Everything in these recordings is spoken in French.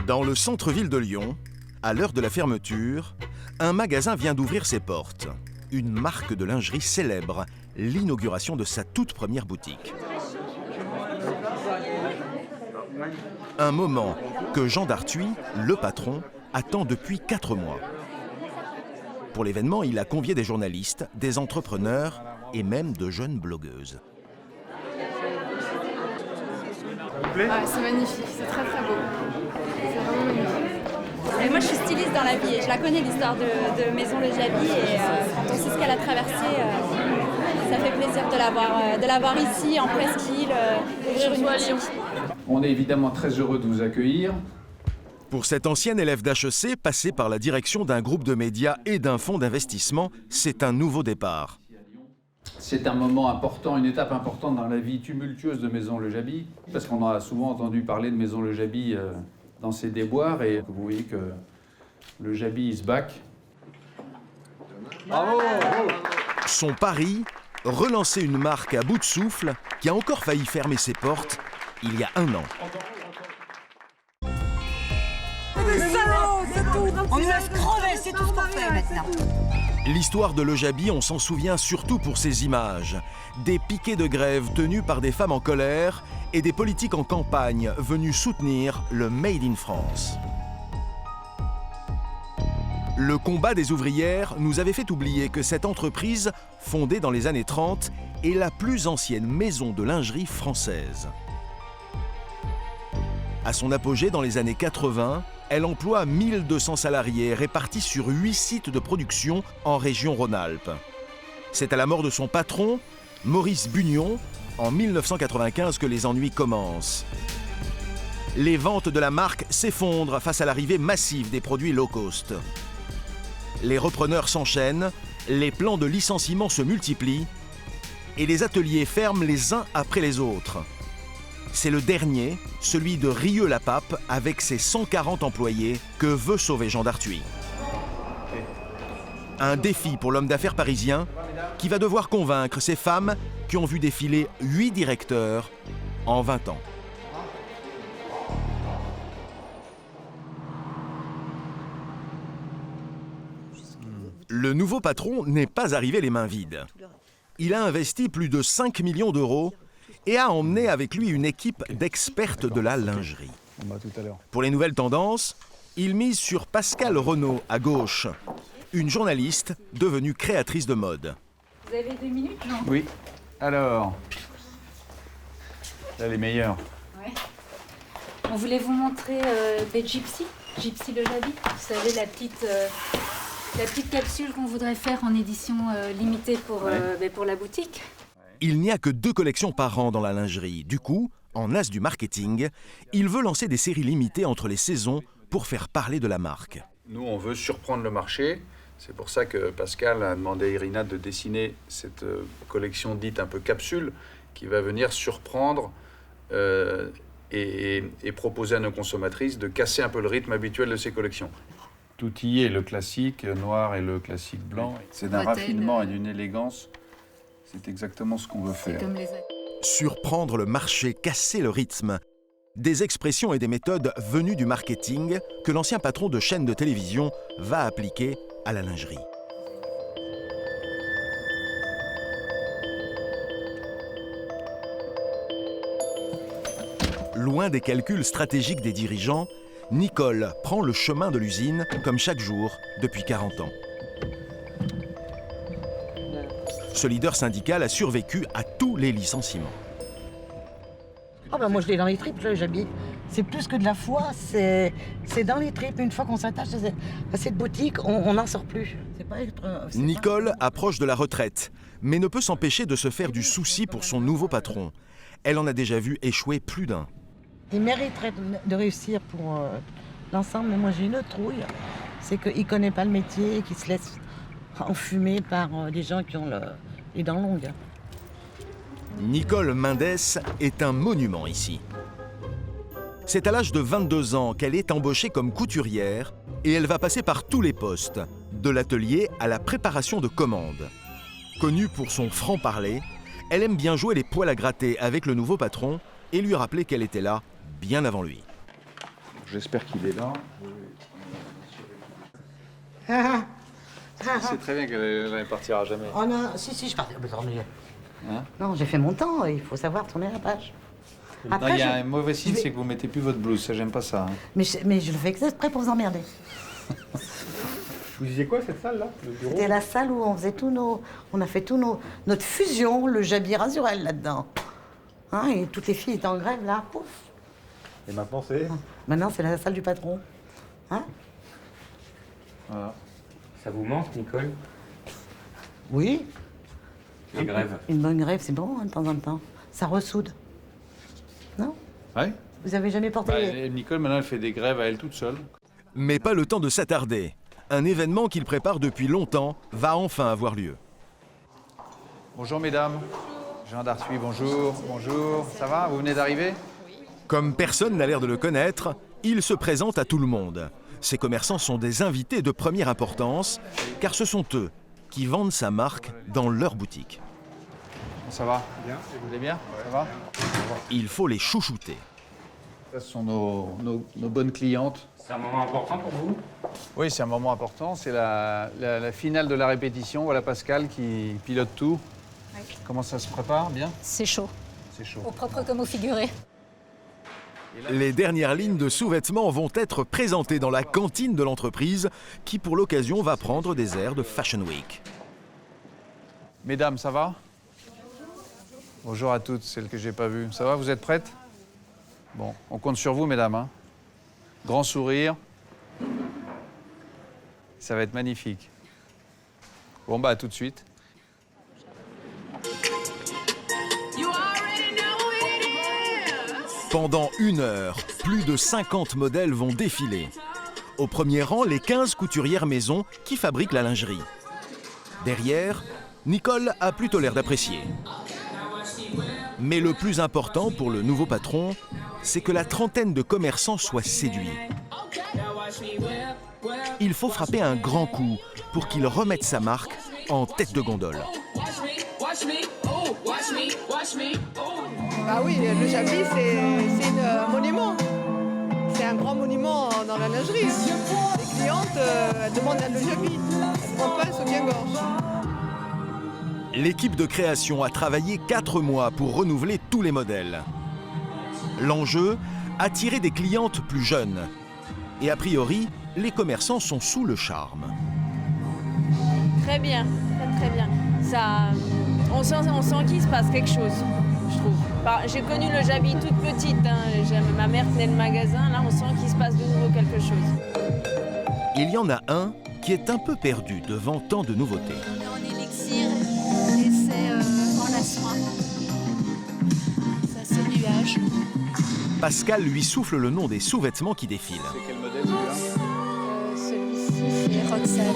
Dans le centre-ville de Lyon, à l'heure de la fermeture, un magasin vient d'ouvrir ses portes. Une marque de lingerie célèbre l'inauguration de sa toute première boutique. Un moment que Jean d'Arthuis, le patron, attend depuis 4 mois. Pour l'événement, il a convié des journalistes, des entrepreneurs et même de jeunes blogueuses. C'est magnifique, c'est très très beau. C'est vraiment magnifique. Et moi je suis styliste dans la vie et je la connais l'histoire de Maison Le Jabi et quand on sait ce qu'elle a traversé, ça fait plaisir de l'avoir ici en presqu'île, ouvrir une boutique. On est évidemment très heureux de vous accueillir. Pour cette ancienne élève d'HEC, passée par la direction d'un groupe de médias et d'un fonds d'investissement, c'est un nouveau départ. C'est un moment important, une étape importante dans la vie tumultueuse de Maison Le Jabi, parce qu'on a souvent entendu parler de Maison Le Jabi dans ses déboires, et vous voyez que le Jabi is back. Bravo! Son pari, relancer une marque à bout de souffle qui a encore failli fermer ses portes il y a 1 an. On nous laisse crever, c'est tout ce qu'on fait maintenant. L'histoire de Le Jabi, on s'en souvient surtout pour ses images. Des piquets de grève tenus par des femmes en colère et des politiques en campagne venus soutenir le Made in France. Le combat des ouvrières nous avait fait oublier que cette entreprise, fondée dans les années 30, est la plus ancienne maison de lingerie française. À son apogée dans les années 80, elle emploie 1200 salariés répartis sur 8 sites de production en région Rhône-Alpes. C'est à la mort de son patron, Maurice Bugnon, en 1995 que les ennuis commencent. Les ventes de la marque s'effondrent face à l'arrivée massive des produits low cost. Les repreneurs s'enchaînent, les plans de licenciement se multiplient et les ateliers ferment les uns après les autres. C'est le dernier, celui de Rieux-la-Pape, avec ses 140 employés, que veut sauver Jean d'Arthuis. Un défi pour l'homme d'affaires parisien qui va devoir convaincre ces femmes qui ont vu défiler 8 directeurs en 20 ans. Le nouveau patron n'est pas arrivé les mains vides. Il a investi plus de 5 millions d'euros et a emmené avec lui une équipe d'expertes de la lingerie. Pour les nouvelles tendances, il mise sur Pascale Renaud, à gauche, une journaliste devenue créatrice de mode. Vous avez 2 minutes, Jean ? Oui. Alors, là, les meilleurs. Ouais. On voulait vous montrer des Gypsy Le Jabi. Vous savez, la petite capsule qu'on voudrait faire en édition limitée pour la boutique. Il n'y a que 2 collections par an dans la lingerie. Du coup, en as du marketing, il veut lancer des séries limitées entre les saisons pour faire parler de la marque. Nous, on veut surprendre le marché. C'est pour ça que Pascal a demandé à Irina de dessiner cette collection dite un peu capsule qui va venir surprendre et proposer à nos consommatrices de casser un peu le rythme habituel de ces collections. Tout y est, le classique noir et le classique blanc. C'est d'un raffinement et d'une élégance. C'est exactement ce qu'on veut faire. Surprendre le marché, casser le rythme. Des expressions et des méthodes venues du marketing que l'ancien patron de chaîne de télévision va appliquer à la lingerie. Loin des calculs stratégiques des dirigeants, Nicole prend le chemin de l'usine comme chaque jour depuis 40 ans. Ce leader syndical a survécu à tous les licenciements. Oh ben moi je l'ai dans les tripes, le Jabi. C'est plus que de la foi, c'est dans les tripes. Une fois qu'on s'attache à cette boutique, on n'en sort plus. Nicole approche de la retraite, mais ne peut s'empêcher de se faire du souci pour son nouveau patron. Elle en a déjà vu échouer plus d'un. Il mériterait de réussir pour l'ensemble, mais moi j'ai une trouille. C'est qu'il ne connaît pas le métier et qu'il se laisse enfumer par des gens qui ont les dents longues. Nicole Mendès est un monument ici. C'est à l'âge de 22 ans qu'elle est embauchée comme couturière et elle va passer par tous les postes, de l'atelier à la préparation de commandes. Connue pour son franc-parler, elle aime bien jouer les poils à gratter avec le nouveau patron et lui rappeler qu'elle était là bien avant lui. j'espère qu'il est là. C'est très bien qu'elle ne partira jamais. Oh non, si, je pars. Hein? Non, j'ai fait mon temps, il faut savoir tourner la page. Après, il y a un mauvais signe, c'est que vous ne mettez plus votre blouse, ça j'aime pas ça. Hein. Mais je le fais exprès pour vous emmerder. Vous disiez quoi cette salle là, le bureau? C'était la salle où on faisait on a fait notre fusion, le Jabi Razurel là-dedans. Hein, et toutes les filles étaient en grève là, pouf. Et maintenant c'est? Maintenant c'est la salle du patron. Hein? Voilà. Ça vous manque, Nicole? Oui. Les grèves? Une bonne grève, c'est bon hein, de temps en temps. Ça ressoude. Non? Ouais. Vous avez jamais porté... Nicole, maintenant, elle fait des grèves à elle toute seule. Mais pas le temps de s'attarder. Un événement qu'il prépare depuis longtemps va enfin avoir lieu. Bonjour mesdames. Jean d'Arthuis, bonjour. Bonjour. Ça va? Vous venez d'arriver? Comme personne n'a l'air de le connaître, il se présente à tout le monde. Ces commerçants sont des invités de première importance, car ce sont eux qui vendent sa marque dans leur boutique. Ça va? Bien. Vous allez bien? Ça va? Il faut les chouchouter. Ce sont nos bonnes clientes. C'est un moment important pour vous? Oui, c'est un moment important. C'est la finale de la répétition. Voilà Pascal qui pilote tout. Oui. Comment ça se prépare? Bien? C'est chaud, C'est chaud. au propre comme au figuré. Les dernières lignes de sous-vêtements vont être présentées dans la cantine de l'entreprise qui, pour l'occasion, va prendre des airs de Fashion Week. Mesdames, ça va? Bonjour à toutes, celles que j'ai pas vues. Ça va, vous êtes prêtes? Bon, on compte sur vous, mesdames. Hein. Grand sourire. Ça va être magnifique. Bon, bah, à tout de suite. Pendant 1 heure, plus de 50 modèles vont défiler. Au premier rang, les 15 couturières maison qui fabriquent la lingerie. Derrière, Nicole a plutôt l'air d'apprécier. Mais le plus important pour le nouveau patron, c'est que la trentaine de commerçants soient séduits. Il faut frapper un grand coup pour qu'il remette sa marque en tête de gondole. Bah oui, le Jabi, c'est un monument. C'est un grand monument dans la lingerie. Les clientes, elles demandent le Jabi. Elles ne prennent pas un soutien-gorge. L'équipe de création a travaillé 4 mois pour renouveler tous les modèles. L'enjeu, attirer des clientes plus jeunes. Et a priori, les commerçants sont sous le charme. Très bien, très bien. Ça, on sent qu'il se passe quelque chose, je trouve. J'ai connu le Jabi toute petite, hein. Ma mère tenait le magasin, là on sent qu'il se passe de nouveau quelque chose. Il y en a un qui est un peu perdu devant tant de nouveautés. On est en élixir et c'est en asma. Ça c'est nuage. Pascal lui souffle le nom des sous-vêtements qui défilent. C'est quel modèle celui-là? Celui-ci c'est Roxelle.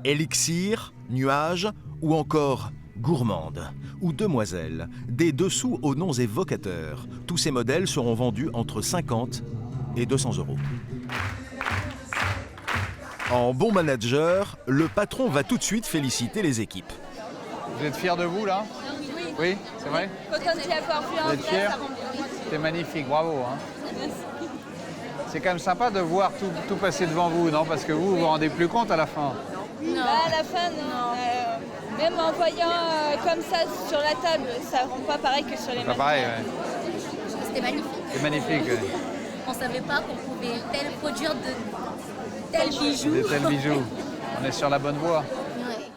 Élixir, nuage ou encore gourmande ou demoiselle, des dessous aux noms évocateurs. Tous ces modèles seront vendus entre 50 et 200 €. En bon manager, le patron va tout de suite féliciter les équipes. Vous êtes fiers de vous, là? Oui, c'est vrai? Quand on s'y accorde plus Vous en êtes place, fiers? ça rend bien. C'est magnifique, bravo. Hein. C'est quand même sympa de voir tout passer devant vous, non? Parce que vous vous rendez plus compte à la fin. Non. À la fin, non. Même en voyant comme ça sur la table, ça rend pas pareil que sur les Pas mannequins. pareil, ouais. C'était magnifique. C'est magnifique. Ouais. On savait pas qu'on pouvait produire de tels bijoux. Des tels bijoux. On est sur la bonne voie. Ouais.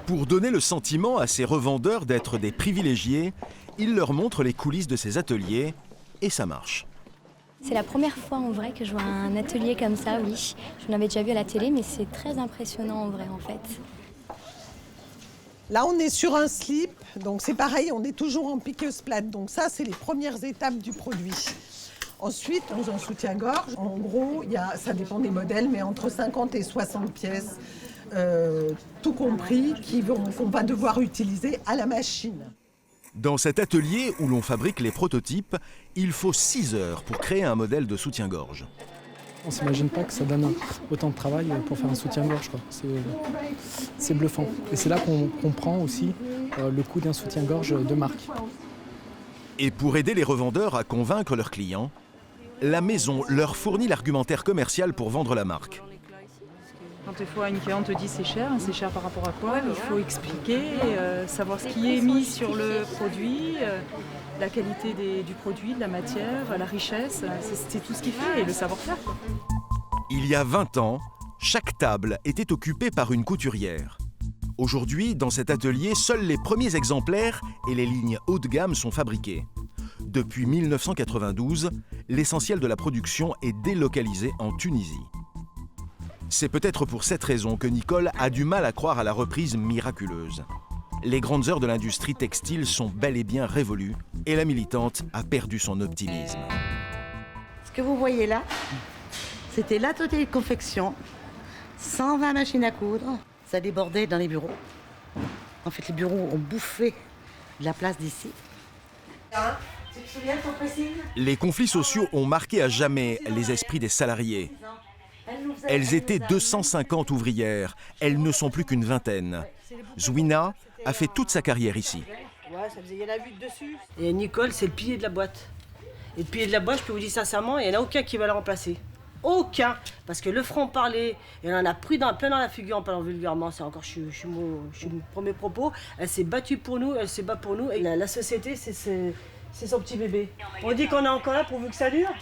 Pour donner le sentiment à ces revendeurs d'être des privilégiés, il leur montre les coulisses de ses ateliers et ça marche. C'est la première fois en vrai que je vois un atelier comme ça, oui. Je l'avais déjà vu à la télé, mais c'est très impressionnant en vrai en fait. Là, on est sur un slip, donc c'est pareil, on est toujours en piqueuse plate. Donc ça, c'est les premières étapes du produit. Ensuite, on en soutien-gorge. En gros, ça dépend des modèles, mais entre 50 et 60 pièces, tout compris, qu'on va devoir utiliser à la machine. Dans cet atelier où l'on fabrique les prototypes, il faut 6 heures pour créer un modèle de soutien-gorge. On ne s'imagine pas que ça donne autant de travail pour faire un soutien-gorge. C'est bluffant. Et c'est là qu'on comprend aussi le coût d'un soutien-gorge de marque. Et pour aider les revendeurs à convaincre leurs clients, la maison leur fournit l'argumentaire commercial pour vendre la marque. Quand des fois une cliente te dit c'est cher par rapport à quoi, il faut expliquer, savoir ce qui est mis sur le produit, la qualité du produit, de la matière, la richesse, c'est tout ce qui fait et le savoir-faire. Il y a 20 ans, chaque table était occupée par une couturière. Aujourd'hui, dans cet atelier, seuls les premiers exemplaires et les lignes haut de gamme sont fabriqués. Depuis 1992, l'essentiel de la production est délocalisé en Tunisie. C'est peut-être pour cette raison que Nicole a du mal à croire à la reprise miraculeuse. Les grandes heures de l'industrie textile sont bel et bien révolues et la militante a perdu son optimisme. Ce que vous voyez là, c'était l'atelier de confection, 120 machines à coudre. Ça débordait dans les bureaux. En fait, les bureaux ont bouffé de la place d'ici. Tu te souviens de ton pressing ? Les conflits sociaux ont marqué à jamais les esprits des salariés. Elles étaient 250 ouvrières, elles ne sont plus qu'une vingtaine. Zouina a fait toute sa carrière ici. Ouais, ça faisait, il y en a vu dessus. Et Nicole, c'est le pilier de la boîte. Et le pilier de la boîte, je peux vous dire sincèrement, il n'y en a aucun qui va la remplacer. Aucun. Parce que le franc-parler, elle en a pris plein dans la figure en parlant vulgairement. C'est encore, je suis mon premier propos. Elle s'est battue pour nous, elle se bat pour nous. Et la société, c'est son petit bébé. On dit qu'on est encore là pourvu que ça dure.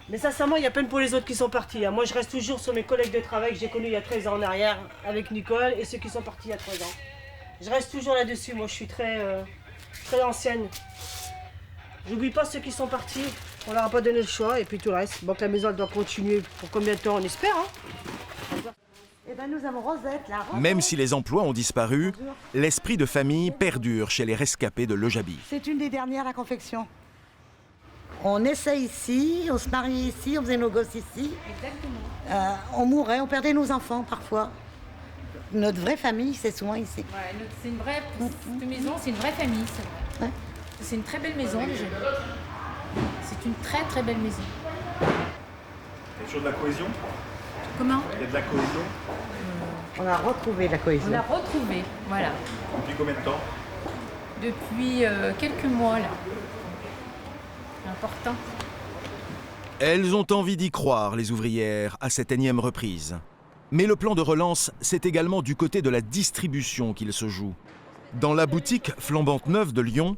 Mais sincèrement, il y a peine pour les autres qui sont partis. Moi, je reste toujours sur mes collègues de travail que j'ai connus il y a 13 ans en arrière avec Nicole et ceux qui sont partis il y a 3 ans. Je reste toujours là-dessus. Moi, je suis très ancienne. J'oublie pas ceux qui sont partis. On leur a pas donné le choix et puis tout le reste. Donc la maison, elle doit continuer pour combien de temps, on espère. Eh ben, nous avons Rosette, la Rosette. Même si les emplois ont disparu, l'esprit de famille perdure chez les rescapés de Lojabi. C'est une des dernières, la confection. On naissait ici, on se mariait ici, on faisait nos gosses ici. Exactement. On mourait, on perdait nos enfants parfois. Notre vraie famille, c'est souvent ici. Ouais, c'est une vraie maison, c'est une vraie famille. Ouais. C'est une très belle maison, déjà. C'est une très très belle maison. Il y a toujours de la cohésion ? Comment ? Il y a de la cohésion ? On a retrouvé la cohésion. On a retrouvé, voilà. Depuis combien de temps ? Depuis quelques mois, là. Important. Elles ont envie d'y croire, les ouvrières, à cette énième reprise. Mais le plan de relance, c'est également du côté de la distribution qu'il se joue. Dans la boutique flambante neuve de Lyon,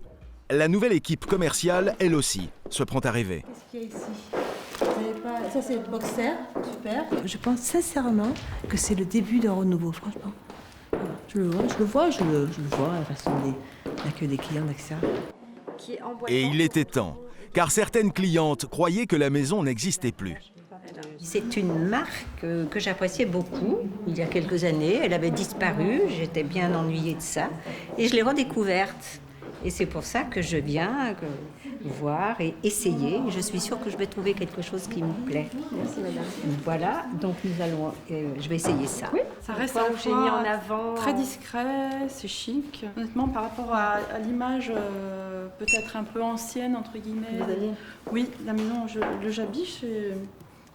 la nouvelle équipe commerciale, elle aussi, se prend à rêver. Qu'est-ce qu'il y a ici ? Ça, c'est le boxer, super. Je pense sincèrement que c'est le début d'un renouveau, franchement. Voilà. Je le vois, à la façon d'accueil des clients, etc. Et il était temps, car certaines clientes croyaient que la maison n'existait plus. C'est une marque que j'appréciais beaucoup il y a quelques années. Elle avait disparu, j'étais bien ennuyée de ça. Et je l'ai redécouverte. Et c'est pour ça que je viens voir et essayer. Je suis sûre que je vais trouver quelque chose qui me plaît. Merci madame. Voilà, donc je vais essayer ça. Oui, ça reste où j'ai mis en avant. Très discret, c'est chic. Honnêtement, par rapport à l'image peut-être un peu ancienne, entre guillemets. Oui, la maison Lojabi,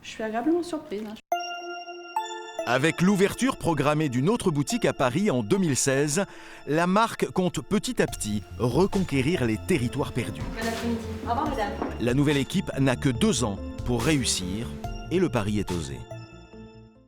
je suis agréablement surprise. Avec l'ouverture programmée d'une autre boutique à Paris en 2016, la marque compte petit à petit reconquérir les territoires perdus. Bon après-midi. Au revoir madame. La nouvelle équipe n'a que 2 ans pour réussir et le pari est osé.